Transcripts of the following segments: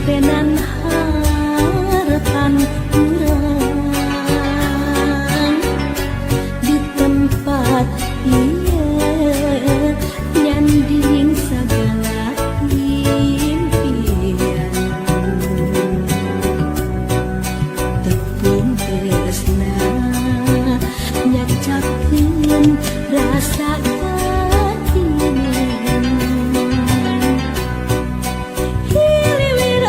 tenan harapan kurang di tempat ieu nyanding sagala impian tepung tresna nyacapkeun rasa katinan hiliwir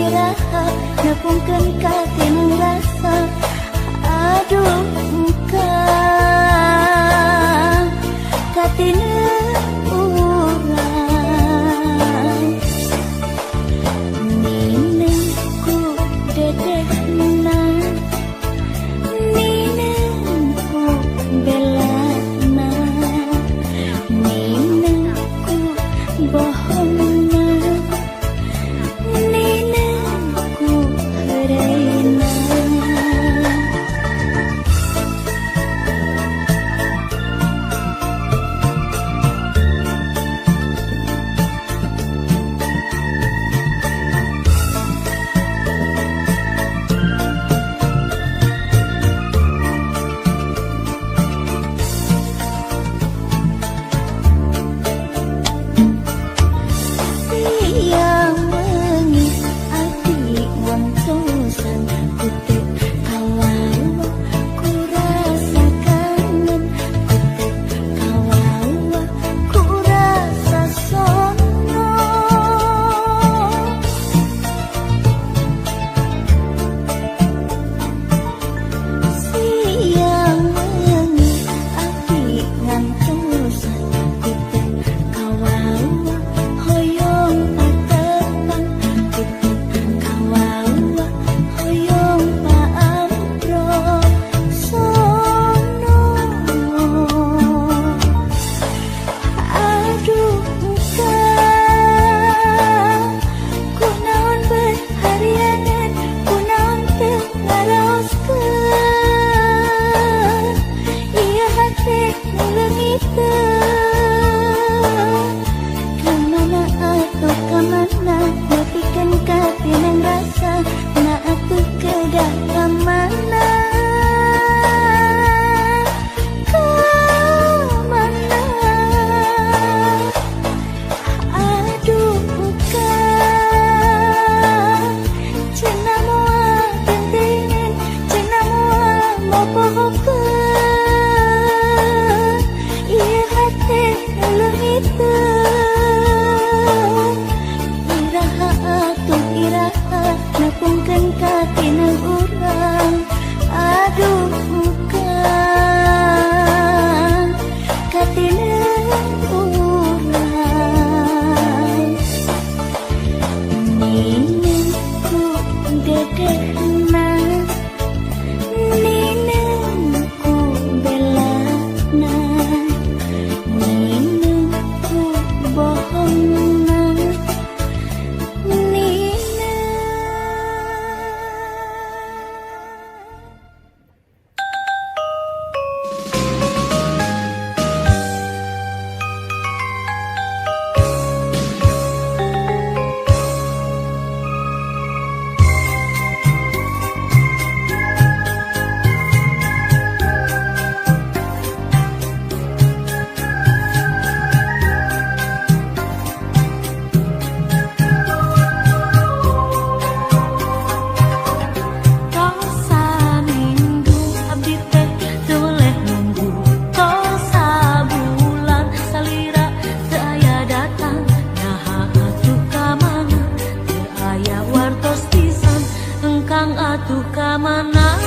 iraha nepungkeun katinang rasa. Aduh muka katinang urang ninengku dedekna ninengku belana ninengku bohongna ninengku hereina. Yang mengis hati wantosan kute kawawa ku rasa kangen kute kawawa ku rasa sono. Siang mengis hati wantosan kute kawawa hoyong atepan kute kawawa hoyong paamro sono. Aduh muka kunaon berharianan kunaon teu ngaraoskeun ieu hate ngeulengiteun kamana atuh kamana nepikeun katinang rasa na atuh kedah kamana kamana. Aduh muka cenah moal gentengan cenah moal mopohokeun ieu hate ngeulengiteun iraha atuh iraha nepungkeun katinang urang. Aduh muka katinang urang ninengku dedekna ninengku belana ninengku bohongna nineng. Atuh kamana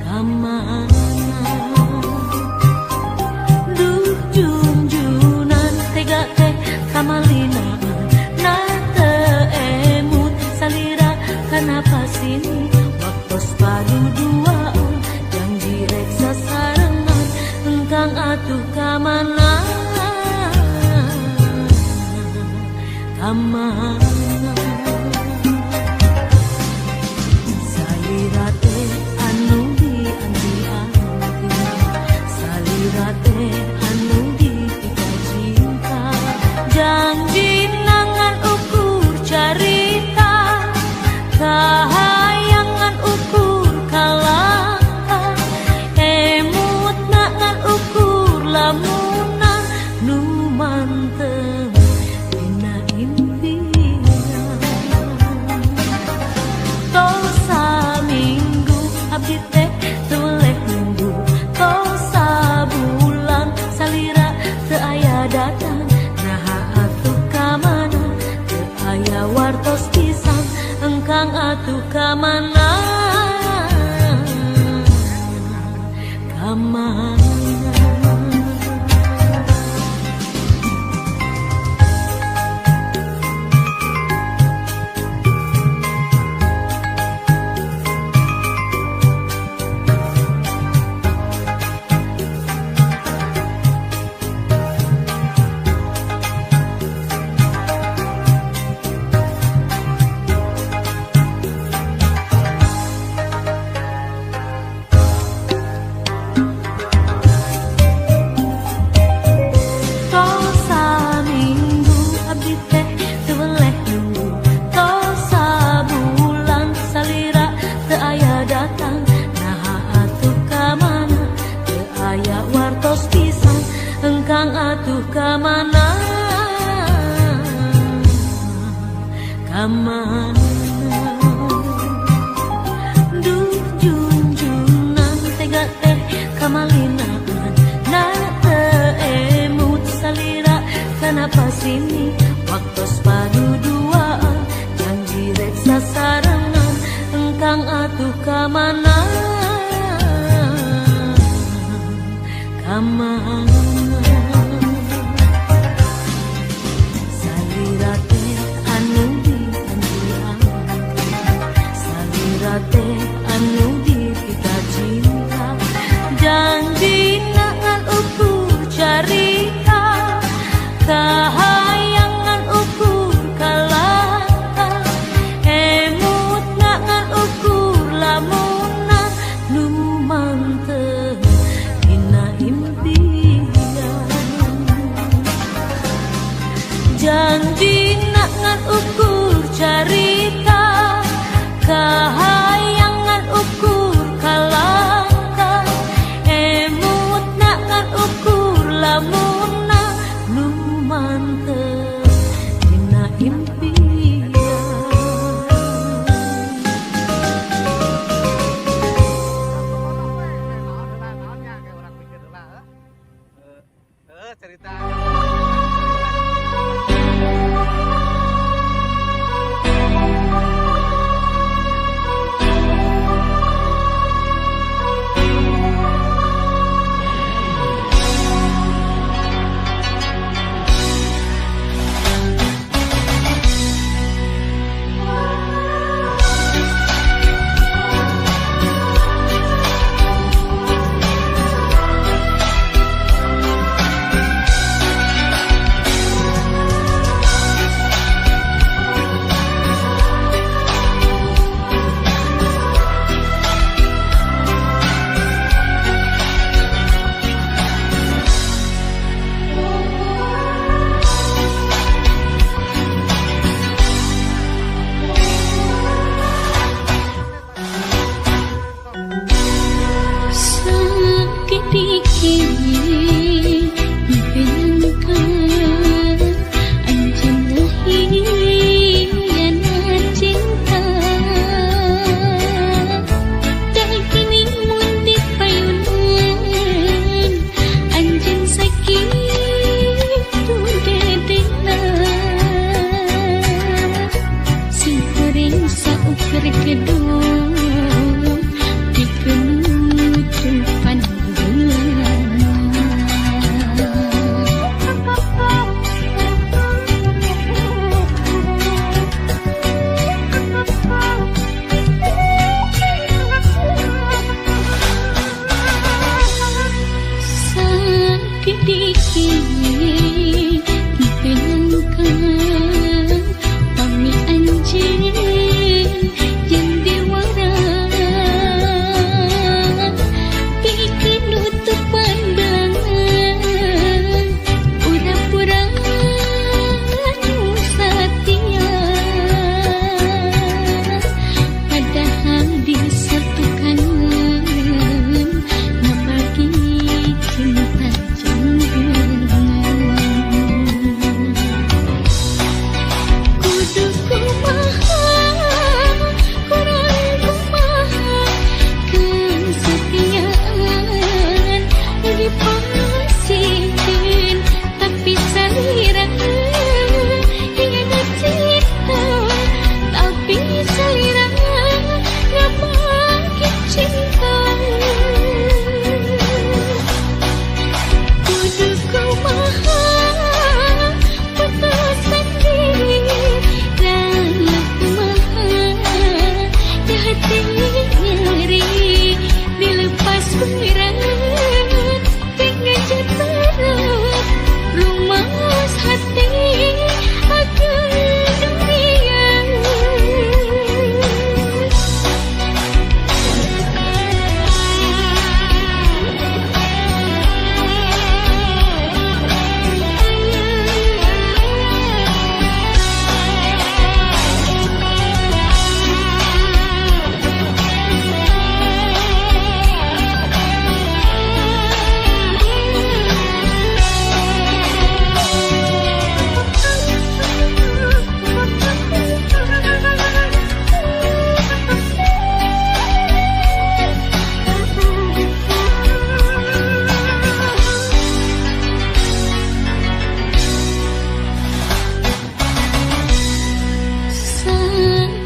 kamana duh junjunan tega teh kamalina na teu emut salira kenapa sini waktos padu duaan janji rek sasarengan engkang atuh kamana kamana. Salira teh anu dianti-anti salira teh anu dipika cinta janji nangan ukur carita kahayangan ukur kalaka emut nangan ukur lamunan nu mantep dina impian. Tol saminggu abdi teh tulek nunggu tol sabulan salira teu aya datang naha atuh kamana kamana duh junjunan tega teh kamalinaan na emut salira kenapa sini waktu paduduaan janji rek sasarangan engkang atuh kamana kamana salira teh anu dianjuran salira teh anu dipika cinta janji ngan ukur carita kahayangan ukur kalaka emut ngan ukur lamuna nu mantep dina impian janji ngan ukur carita kahayangan ukur kalaka emut ngan ukur lamuna nu mantep dina impian. Cerita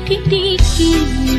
dikit-dikit